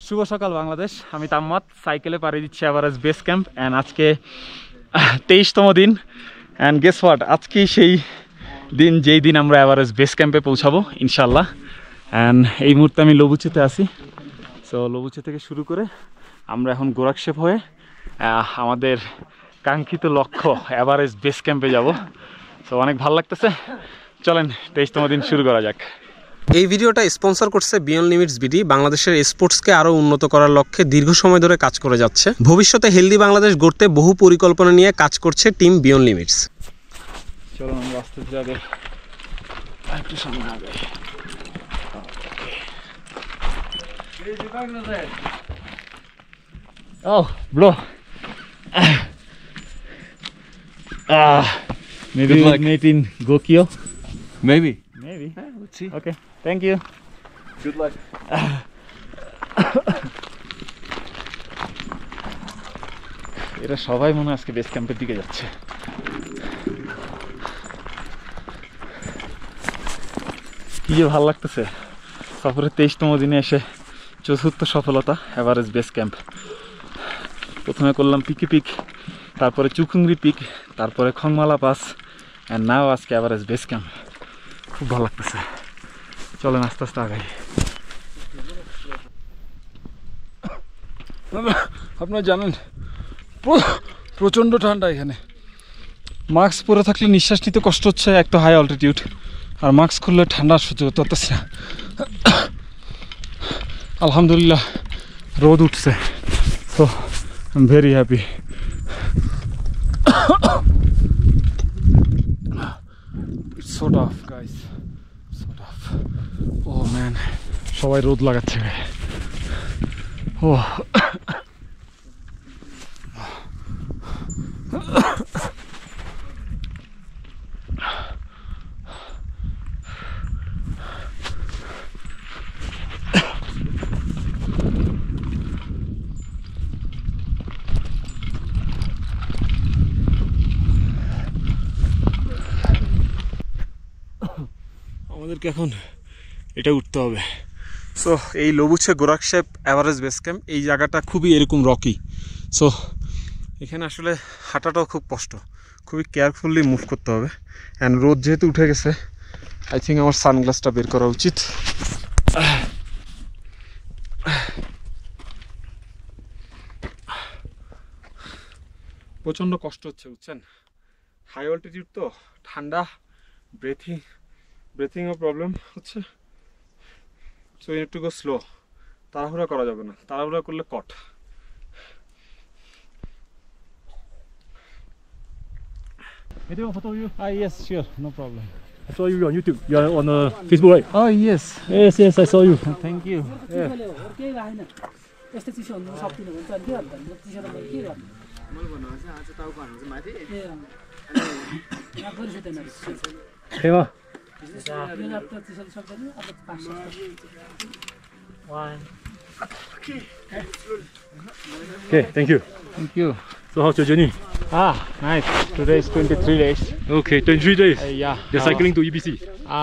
শুভ সকাল বাংলাদেশ। আমি তাম্মাত সাইকেলে পাড়ি দিচ্ছি এভারেস্ট বেস ক্যাম্প অ্যান্ড আজকে 23তম দিন। অ্যান্ড গেস হোয়াট, আজকেই সেই দিন যেই দিন আমরা এভারেস্ট বেস ক্যাম্পে পৌঁছাবো ইনশাল্লাহ। অ্যান্ড এই মুহূর্তে আমি লবুচেতে আছি। সো লবুচে থেকে শুরু করে আমরা এখন গোরাকশেপ হয়ে আমাদের কাঙ্ক্ষিত লক্ষ্য এভারেস্ট বেস ক্যাম্পে যাব। সো অনেক ভালো লাগতেছে, চলেন 23তম দিন শুরু করা যাক। এই ভিডিওটা স্পন্সর করছে বিয়ন্ড লিমিটস বিডি। বাংলাদেশের স্পোর্টসকে আরও উন্নত করার লক্ষ্যে দীর্ঘ সময় ধরে কাজ করে যাচ্ছে। ভবিষ্যতে হেলদি বাংলাদেশ গড়তে বহু পরিকল্পনা নিয়ে কাজ করছে টিম বিয়ন্ড লিমিটস। চলো আমি রাস্তা যাবে একটু সামনে আগে। Oh, bro. Maybe we meet in Gokyo. Maybe. Maybe. Yeah, let's see. Okay. Thank you. Good luck. এরা সবাই মনে হয় আজকে বেস ক্যাম্পের দিকে যাচ্ছে। কি যে ভালো লাগতেছে সফরের 23তম দিনে এসে। চতুর্থ সফলতা এভারেস্ট বেস ক্যাম্প। প্রথমে করলাম পিকি পিক, তারপরে চুখুংরি পিক, তারপরে খংমালা পাস, অ্যান্ড নাও আজকে এভারেস্ট বেস ক্যাম্প। খুব ভালো লাগতেছে, চলেন আস্তে আস্তে আগাই। আপনারা জানেন প্রচণ্ড ঠান্ডা এখানে। মাস্ক পরে থাকলে নিঃশ্বাস নিতে কষ্ট হচ্ছে, একটা হাই অল্টিটিউড, আর মাস্ক খুললে ঠান্ডা সহ্য করতে পারতেছি না। আলহামদুলিল্লাহ রোদ উঠছে, so I am very happy. It's so tough guys, so tough. Oh man, সবাই রোদ লাগাচ্ছে। ও আমাদেরকে এখন এটা উঠতে হবে। সো এই Lobuche Gorak Shep Everest base camp, এই জায়গাটা খুবই এরকম রকি। সো এখানে আসলে হাঁটাটাও খুব কষ্ট, খুবই কেয়ারফুলি মুভ করতে হবে। অ্যান্ড রোদ যেহেতু উঠে গেছে, আই থিঙ্ক আমার সানগ্লাসটা বের করা উচিত। প্রচণ্ড কষ্ট হচ্ছে বুঝছেন, হাই অল্টিটিউড তো, ঠান্ডা, ব্রেথিংও প্রবলেম হচ্ছে। So you need to go slow. তাড়াহুড়া করা যাবে না, তাড়াহুড়া করলে কট। Maybe I'll photo you. Yes, sure, no problem. I saw you on YouTube. You are on Facebook, right? Oh yes, Yes, I saw you. thank you. Okay, ma. Okay, thank you. Thank you. So how's your journey? Nice. Today is 23 days. Okay, 23 days. Yeah. You're cycling to EBC.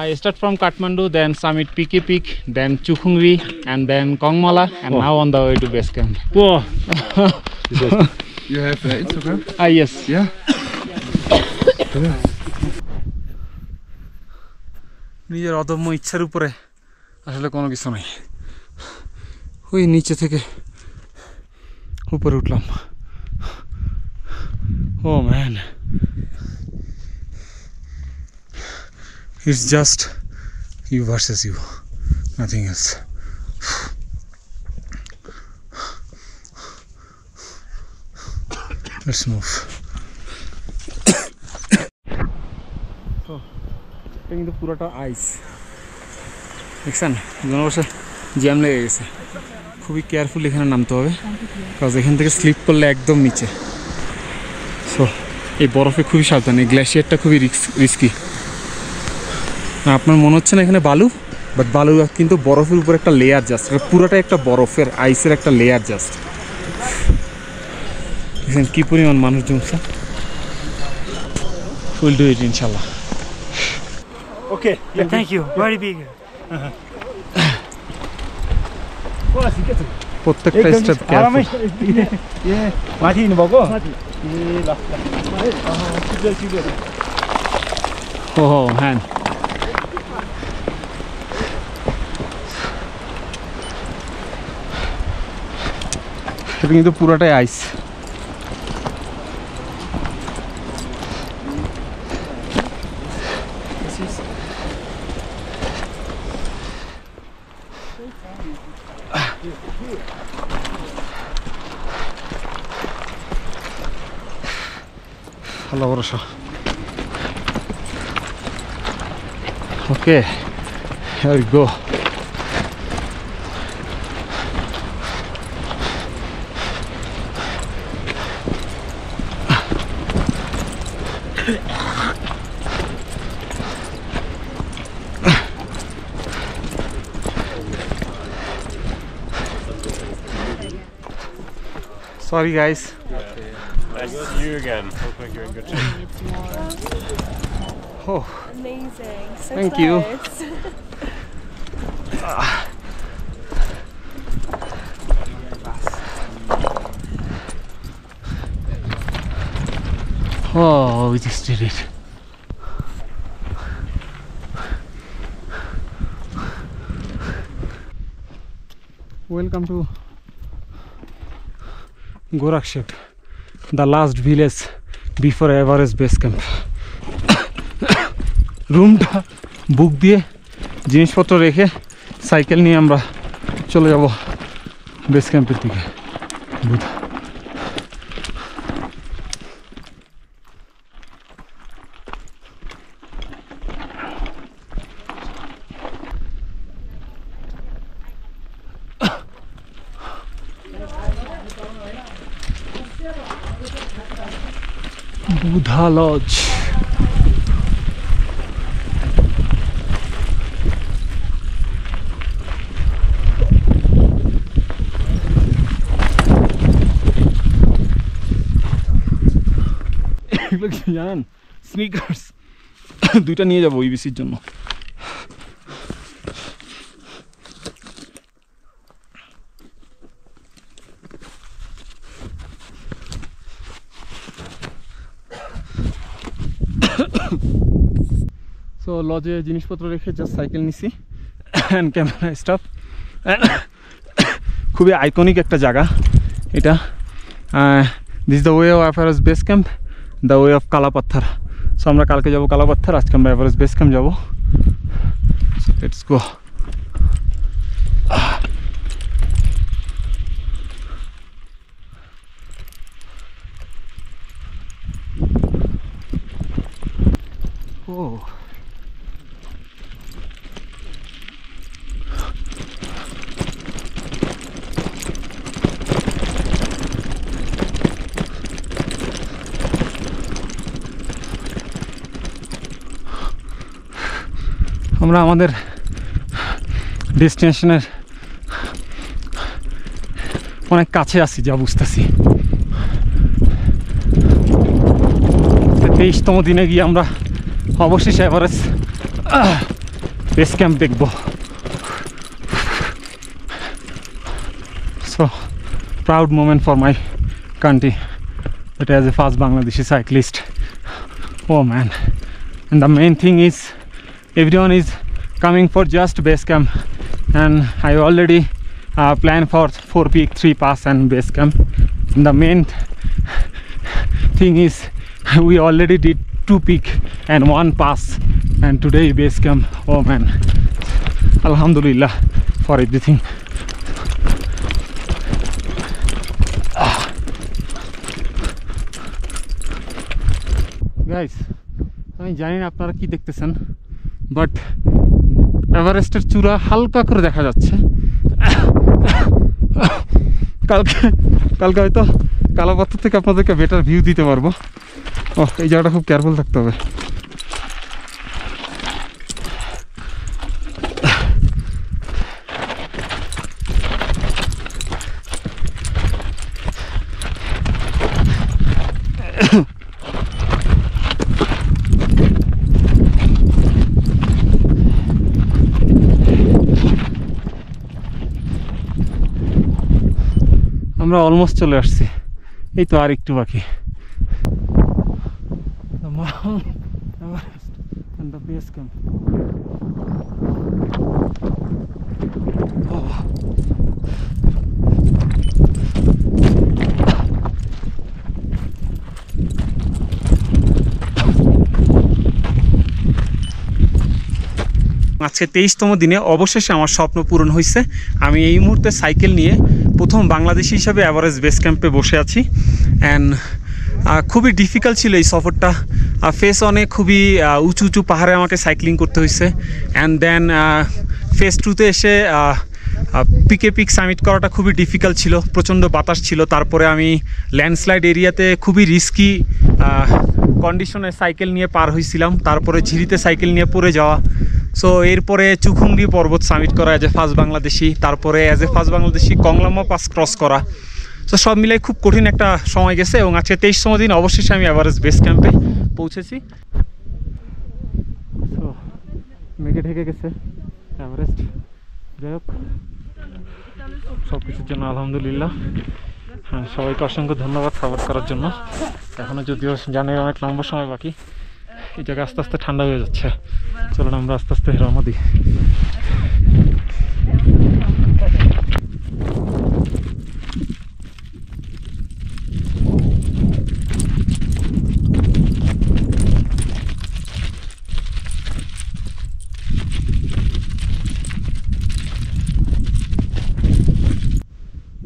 I start from Kathmandu, then summit Piki Peak, then Chukhungri, and then Kongmala, and now on the way to base camp. Whoa. You have Instagram? Yes. Yeah. নিজের অদম্য ইচ্ছার উপরে আসলে কোনো কিছু নেই। ওই নিচে থেকে উপরে উঠলাম। Oh man, it's just you versus you, nothing else. Let's move. এটা কিন্তু পুরোটা আইস, দেখছেন জনবসে জ্যাম লেগে গেছে। খুবই কেয়ারফুল এখানে নামতে হবে, কারণ এখান থেকে স্লিপ করলে একদম নিচে। সো এই বরফে খুবই সাবধান, এই গ্লেশিয়ারটা খুবই রিস্কি। আপনার মনে হচ্ছে না এখানে বালু, বাট বালু কিন্তু বরফের উপর একটা লেয়ার জাস্ট, এটা পুরোটাই একটা বরফের আইসের একটা লেয়ার জাস্ট। দেখছেন কী পরিমাণ মানুষ জমছে। উইল ডু ইট ইনশাল্লাহ। Okay. Thank you. Very big. Well, I think it's প্রত্যেকটা স্টেপ आरामै কেয়ারফুল। ए माथि हिँड्नुभएको ए ल ও হ্যাঁ, এটা কিন্তু পুরোটাই আইস। ভালো ভরসা। Okay, here we go. Sorry guys. You again. Look like you're in good shape. Oh, Amazing. So Thank you. close. oh, we just did it. Welcome to Gorakshep, the last village before Everest base camp. রুমটা বুক দিয়ে জিনিসপত্র রেখে cycle নিয়ে আমরা চলে যাব base ক্যাম্পের দিকে। বুধ বুধা লজ। এগুলো কি জানেন? স্নিকার্স দুইটা নিয়ে যাবো ইবিসির জন্য। সো লজে জিনিসপত্র রেখে জাস্ট সাইকেল নিছি অ্যান্ড ক্যামেরা স্টাফ। খুবই আইকনিক একটা জায়গা এটা। This the way of Everest base camp, the way of Kalapatthar. So আমরা কালকে যাবো কালাপাত্থার, আজকে আমরা এভারেস্ট বেস ক্যাম্প যাবো। Let's go. Oh. আমরা আমাদের ডেস্টিনেশনের অনেক কাছে আছি যা বুঝতেছি। 23তম দিনে গিয়ে আমরা অবশেষে এভারেস্ট বেস ক্যাম্প দেখব। So proud moment for my country that as a fast Bangladeshi cyclist. Oh man, and the main thing is everyone is coming for just base camp, and I already planned for 4 peak, 3 pass and base camp. And the main thing is we already did 2 peak and 1 pass, and today base camp. Oh man, alhamdulillah for everything. Guys, আমি জানি না আপনারা কি দেখতেছেন, but এভারেস্টের চূড়া হালকা করে দেখা যাচ্ছে। কালকে হয়তো কালাপাত্থর থেকে আপনাদেরকে বেটার ভিউ দিতে পারবো। ও, এই জায়গাটা খুব কেয়ারফুল থাকতে হবে। আমরা অলমোস্ট চলে আসছি, এই তো আর একটু বাকি। The base camp. আজকে 23তম দিনে অবশেষে আমার স্বপ্ন পূরণ হয়েছে। আমি এই মুহূর্তে সাইকেল নিয়ে প্রথম বাংলাদেশি হিসাবে এভারেস্ট বেস ক্যাম্পে বসে আছি। অ্যান্ড খুবই ডিফিকাল্ট ছিল এই সফরটা। ফেস অনেক খুবই উঁচু উঁচু পাহাড়ে আমাকে সাইক্লিং করতে হয়েছে। অ্যান্ড দেন ফেস 2তে এসে পিকে পিক সামিট করাটা খুবই ডিফিকাল্ট ছিল, প্রচণ্ড বাতাস ছিল। তারপরে আমি ল্যান্ডস্লাইড এরিয়াতে খুবই রিস্কি কন্ডিশনে সাইকেল নিয়ে পার হয়েছিলাম। তারপরে ঝিরিতে সাইকেল নিয়ে পড়ে যাওয়া। সো এরপরে চুখুংডি পর্বত সামিট করা অ্যাজ এ ফার্স্ট বাংলাদেশি, তারপরে অ্যাজ এ ফার্স্ট বাংলাদেশি কংলামা পাস ক্রস করা। সো সব মিলাই খুব কঠিন একটা সময় গেছে এবং আজকে 23তম দিন অবশেষে আমি এভারেস্ট বেস ক্যাম্পে পৌঁছেছি। সো মেঘে ঢেকে গেছে এভারেস্ট। যাই হোক, সব কিছুর জন্য আলহামদুলিল্লাহ। হ্যাঁ, সবাইকে অসংখ্য ধন্যবাদ সাপোর্ট করার জন্য। এখনও যদিও জানি অনেক লম্বা সময় বাকি, এই জায়গা আস্তে আস্তে ঠান্ডা হয়ে যাচ্ছে। চলুন আমরা আস্তে আস্তে রওনা দিই।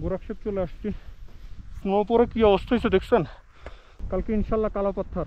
গোরাকশেপ চলে আসছি। স্নো পরে কি অবস্থা হয়েছে দেখছেন? কালকে ইনশাল্লাহ কালো পাথর।